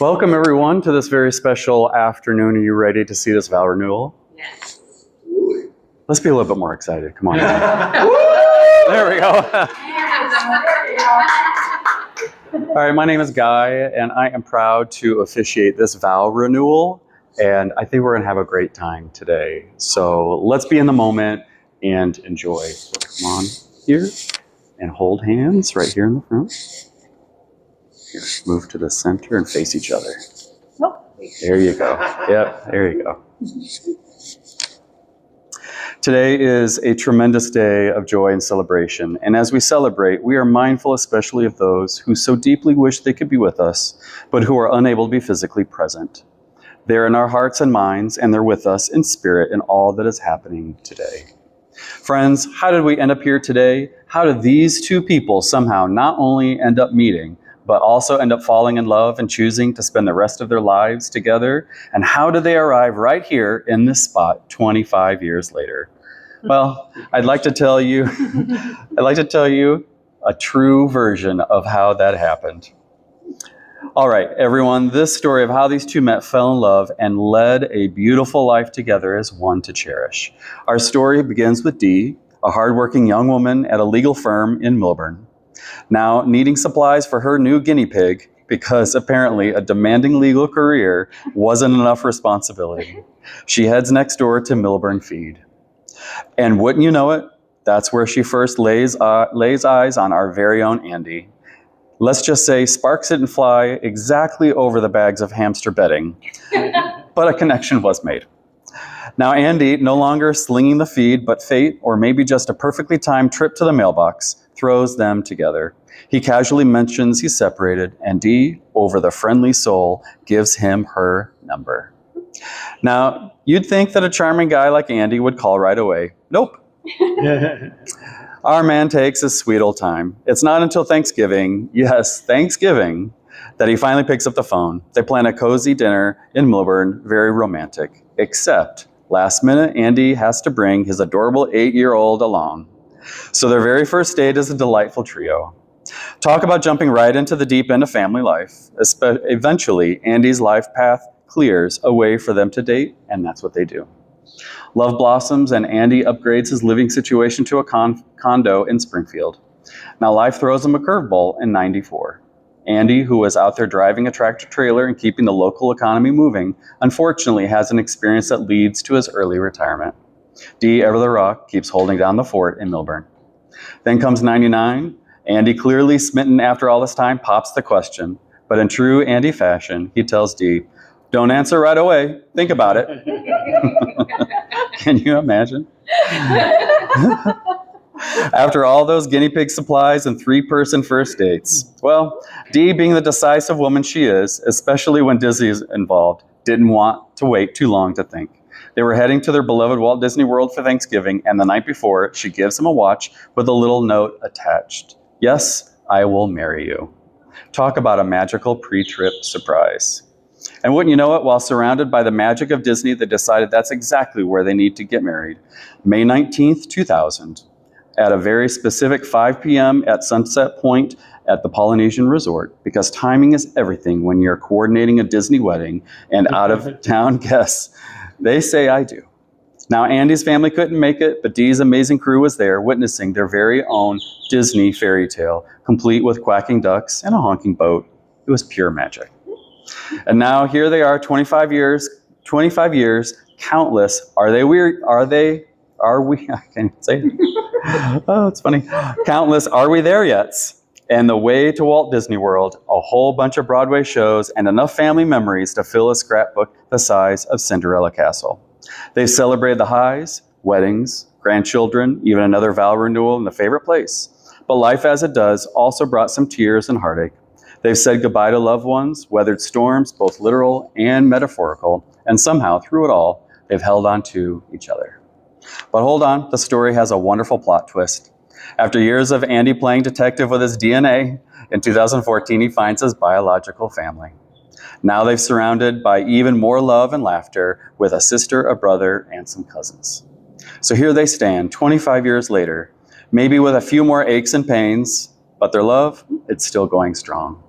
Welcome, everyone, to this very special afternoon. Are you ready to see this vow renewal? Yes. Let's be a little bit more excited. Come on. There we go. All right, my name is Guy, and I am proud to officiate this vow renewal. And I think we're going to have a great time today. So let's be in the moment and enjoy. Come on here and hold hands right here in the front. Here, move to the center and face each other. There you go. Yep, there you go. Today is a tremendous day of joy and celebration. And as we celebrate, we are mindful especially of those who so deeply wish they could be with us, but who are unable to be physically present. They're in our hearts and minds, and they're with us in spirit in all that is happening today. Friends, how did we end up here today? How did these two people somehow not only end up meeting, but also end up falling in love and choosing to spend the rest of their lives together? And how did they arrive right here in this spot 25 years later? Well, I'd like to tell you a true version of how that happened. All right, everyone, this story of how these two met, fell in love, and led a beautiful life together is one to cherish. Our story begins with Dee, a hardworking young woman at a legal firm in Milburn. Now, needing supplies for her new guinea pig, because apparently a demanding legal career wasn't enough responsibility. She heads next door to Milburn Feed. And wouldn't you know it, that's where she first lays eyes on our very own Andy. Let's just say sparks didn't fly exactly over the bags of hamster bedding, but a connection was made. Now, Andy, no longer slinging the feed, but fate, or maybe just a perfectly timed trip to the mailbox, throws them together. He casually mentions he's separated, and Dee, over the friendly soul, gives him her number. Now, you'd think that a charming guy like Andy would call right away. Nope. Our man takes his sweet old time. It's not until Thanksgiving, yes, Thanksgiving, that he finally picks up the phone. They plan a cozy dinner in Milburn, very romantic. Except, last minute, Andy has to bring his adorable 8-year-old along. So their very first date is a delightful trio. Talk about jumping right into the deep end of family life. Eventually, Andy's life path clears a way for them to date, and that's what they do. Love blossoms, and Andy upgrades his living situation to a condo in Springfield. Now, life throws him a curveball in '94. Andy, who was out there driving a tractor trailer and keeping the local economy moving, unfortunately has an experience that leads to his early retirement. Dee, ever the rock, keeps holding down the fort in Milburn. Then comes '99. Andy, clearly smitten after all this time, pops the question. But in true Andy fashion, he tells Dee, "Don't answer right away. Think about it." Can you imagine? After all those guinea pig supplies and 3-person first dates. Well, Dee, being the decisive woman she is, especially when Disney is involved, didn't want to wait too long to think. They were heading to their beloved Walt Disney World for Thanksgiving, and the night before, she gives him a watch with a little note attached. "Yes, I will marry you." Talk about a magical pre-trip surprise. And wouldn't you know it, while surrounded by the magic of Disney, they decided that's exactly where they need to get married. May 19th, 2000, at a very specific 5 p.m. at Sunset Point at the Polynesian Resort, because timing is everything when you're coordinating a Disney wedding and out-of-town guests. They say I do. Now, Andy's family couldn't make it, but Dee's amazing crew was there, witnessing their very own Disney fairy tale, complete with quacking ducks and a honking boat. It was pure magic. And now here they are, 25 years, countless. Are we, I can't say it. Oh, it's funny. Countless, are we there yet? And the way to Walt Disney World, a whole bunch of Broadway shows, and enough family memories to fill a scrapbook the size of Cinderella Castle. They've celebrated the highs, weddings, grandchildren, even another vow renewal in the favorite place. But life as it does also brought some tears and heartache. They've said goodbye to loved ones, weathered storms, both literal and metaphorical, and somehow, through it all, they've held on to each other. But hold on, the story has a wonderful plot twist. After years of Andy playing detective with his DNA, in 2014 he finds his biological family. Now they're surrounded by even more love and laughter, with a sister, a brother, and some cousins. So here they stand, 25 years later, maybe with a few more aches and pains, but their love, it's still going strong.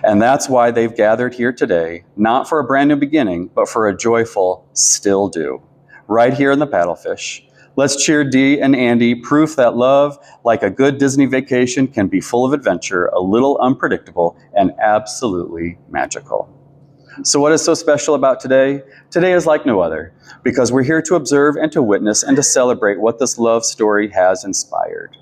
And that's why they've gathered here today, not for a brand new beginning, but for a joyful still do, right here in the Paddlefish. Let's cheer Dee and Andy, proof that love, like a good Disney vacation, can be full of adventure, a little unpredictable, and absolutely magical. So what is so special about today? Today is like no other, because we're here to observe and to witness and to celebrate what this love story has inspired.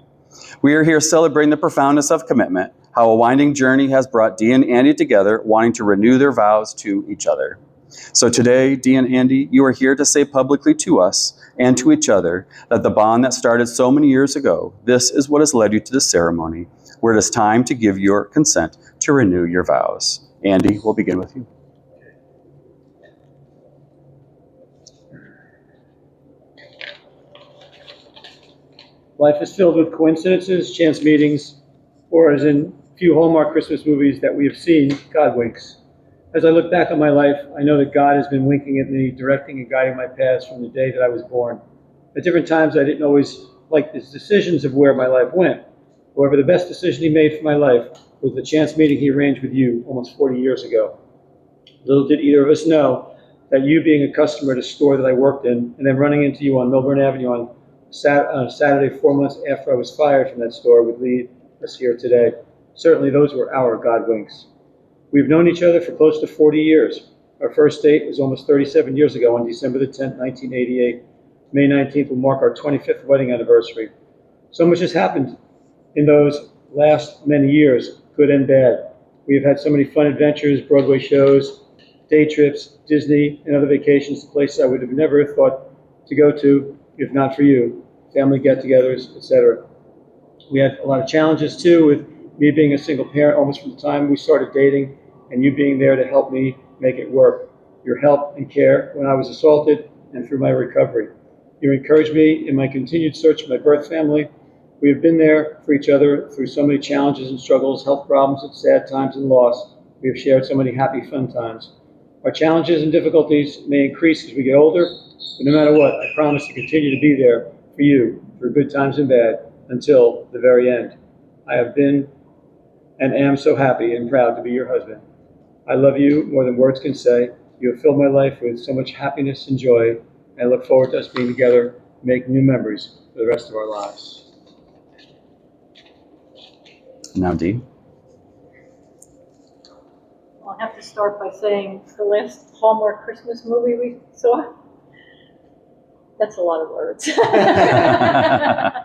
We are here celebrating the profoundness of commitment, how a winding journey has brought Dee and Andy together, wanting to renew their vows to each other. So today, Dee and Andy, you are here to say publicly to us and to each other that the bond that started so many years ago, this is what has led you to this ceremony, where it is time to give your consent to renew your vows. Andy, we'll begin with you. Life is filled with coincidences, chance meetings, or as in few Hallmark Christmas movies that we have seen, God winks. As I look back on my life, I know that God has been winking at me, directing and guiding my paths from the day that I was born. At different times, I didn't always like his decisions of where my life went. However, the best decision he made for my life was the chance meeting he arranged with you almost 40 years ago. Little did either of us know that you being a customer at a store that I worked in, and then running into you on Milburn Avenue on Saturday 4 months after I was fired from that store would lead us here today. Certainly those were our God winks. We've known each other for close to 40 years. Our first date was almost 37 years ago on December the 10th, 1988. May 19th will mark our 25th wedding anniversary. So much has happened in those last many years, good and bad. We have had so many fun adventures, Broadway shows, day trips, Disney, and other vacations to places I would have never thought to go to if not for you, family get-togethers, etc. We had a lot of challenges too, with me being a single parent almost from the time we started dating, and you being there to help me make it work. Your help and care when I was assaulted and through my recovery. You encouraged me in my continued search for my birth family. We have been there for each other through so many challenges and struggles, health problems, and sad times and loss. We have shared so many happy, fun times. Our challenges and difficulties may increase as we get older, but no matter what, I promise to continue to be there for you through good times and bad until the very end. I have been and am so happy and proud to be your husband. I love you more than words can say. You have filled my life with so much happiness and joy. I look forward to us being together, making new memories for the rest of our lives. Now, Dee. I'll have to start by saying the last Hallmark Christmas movie we saw, that's a lot of words. I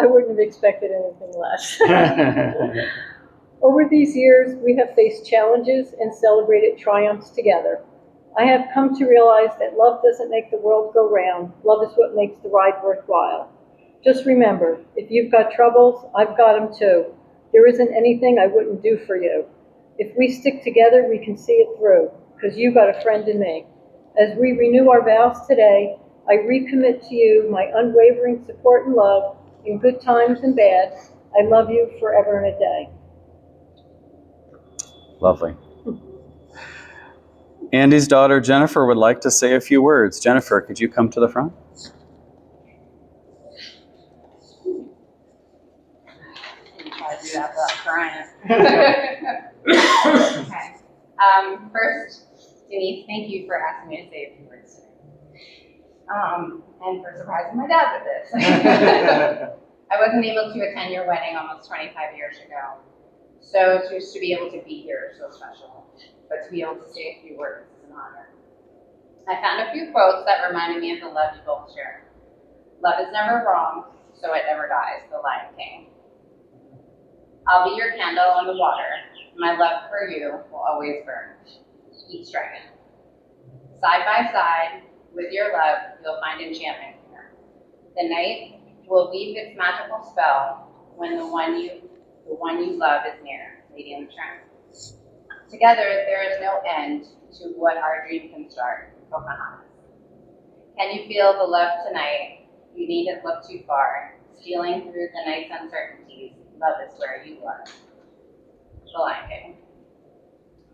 wouldn't have expected anything less. Over these years, we have faced challenges and celebrated triumphs together. I have come to realize that love doesn't make the world go round. Love is what makes the ride worthwhile. Just remember, if you've got troubles, I've got them too. There isn't anything I wouldn't do for you. If we stick together, we can see it through, because you got a friend in me. As we renew our vows today, I recommit to you my unwavering support and love in good times and bad. I love you forever and a day. Lovely. Andy's daughter, Jennifer, would like to say a few words. Jennifer, could you come to the front? I do that without crying. Okay. First, Denise, thank you for asking me to say a few words today. And for surprising my dad with this. I wasn't able to attend your wedding almost 25 years ago. So just to be able to be here is so special. But to be able to say a few words is an honor. I found a few quotes that reminded me of the love you both share. Love is never wrong, so it never dies, the Lion King. I'll be your candle on the water. My love for you will always burn. Keep striking. Side by side, with your love, you'll find enchantment here. The night will weave its magical spell when the one you love is near, Lady in the Tramp. Together, there is no end to what our dream can start, Pocahontas. Can you feel the love tonight? You needn't look too far. Stealing through the night's uncertainties, love is where you are. The Lion King.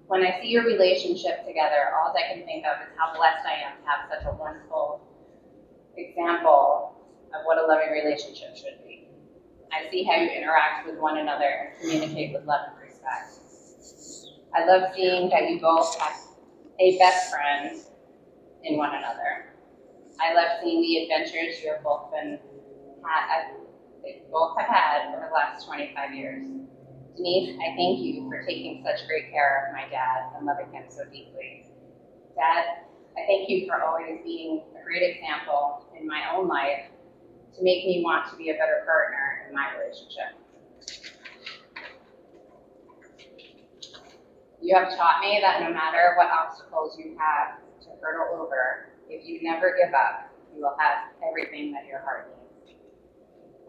When I see your relationship together, all I can think of is how blessed I am to have such a wonderful example of what a loving relationship should be. I see how you interact with one another and communicate with love and respect. I love seeing that you both have a best friend in one another. I love seeing the adventures you have both have had over the last 25 years. Denise, I thank you for taking such great care of my dad and loving him so deeply. Dad, I thank you for always being a great example in my own life to make me want to be a better partner in my relationship. You have taught me that no matter what obstacles you have to hurdle over, if you never give up, you will have everything that your heart needs.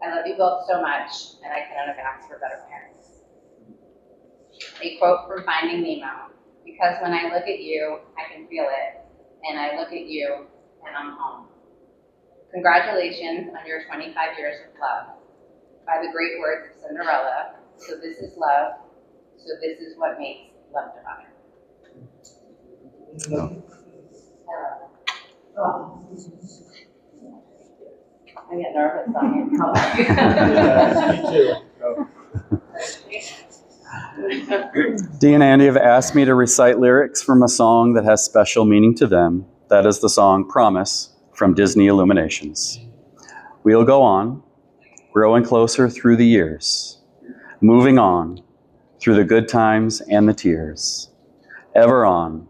I love you both so much, and I couldn't have asked for better parents. A quote from Finding Nemo, because when I look at you, I can feel it, and I look at you, and I'm home. Congratulations on your 25 years of love. By the great words of Cinderella, so this is love, so this is what makes love divine. Oh. I get nervous on you. Dee and Andy have asked me to recite lyrics from a song that has special meaning to them. That is the song Promise from Disney Illuminations. We'll go on, growing closer through the years, moving on through the good times and the tears, ever on,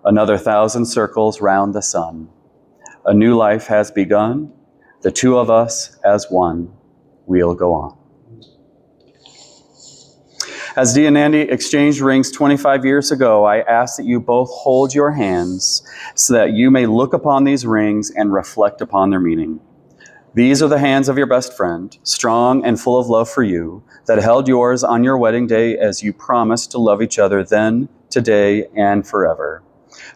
another 1,000 circles round the sun. A new life has begun, the two of us as one. We'll go on. As Dee and Andy exchanged rings 25 years ago, I ask that you both hold your hands so that you may look upon these rings and reflect upon their meaning. These are the hands of your best friend, strong and full of love for you, that held yours on your wedding day as you promised to love each other then, today, and forever.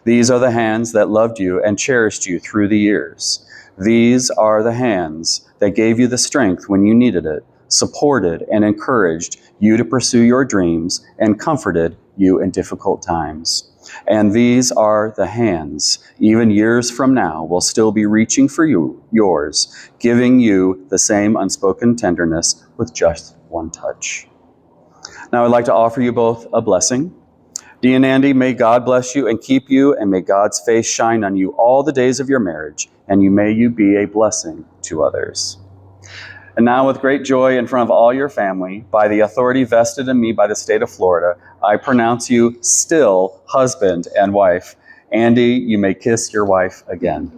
These are the hands that loved you and cherished you through the years. These are the hands that gave you the strength when you needed it, supported and encouraged you to pursue your dreams, and comforted you in difficult times. And these are the hands, even years from now, will still be reaching for yours, giving you the same unspoken tenderness with just one touch. Now I'd like to offer you both a blessing. Dee and Andy, may God bless you and keep you, and may God's face shine on you all the days of your marriage, and may you be a blessing to others. And now, with great joy in front of all your family, by the authority vested in me by the state of Florida, I pronounce you still husband and wife. Andy, you may kiss your wife again.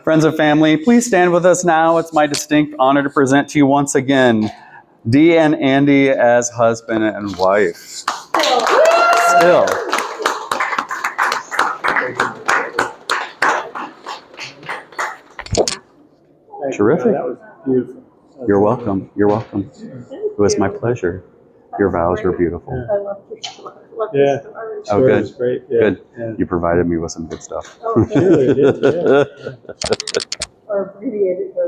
Friends and family, please stand with us now. It's my distinct honor to present to you once again Dee and Andy as husband and wife. Still. Terrific. That was beautiful. You're welcome. You're welcome. It was my pleasure. Your vows were beautiful. I love your story. Yeah. Oh, good. Was great. Yeah. Good. Yeah. You provided me with some good stuff. Oh, Sure, it is, yeah. or abbreviated version.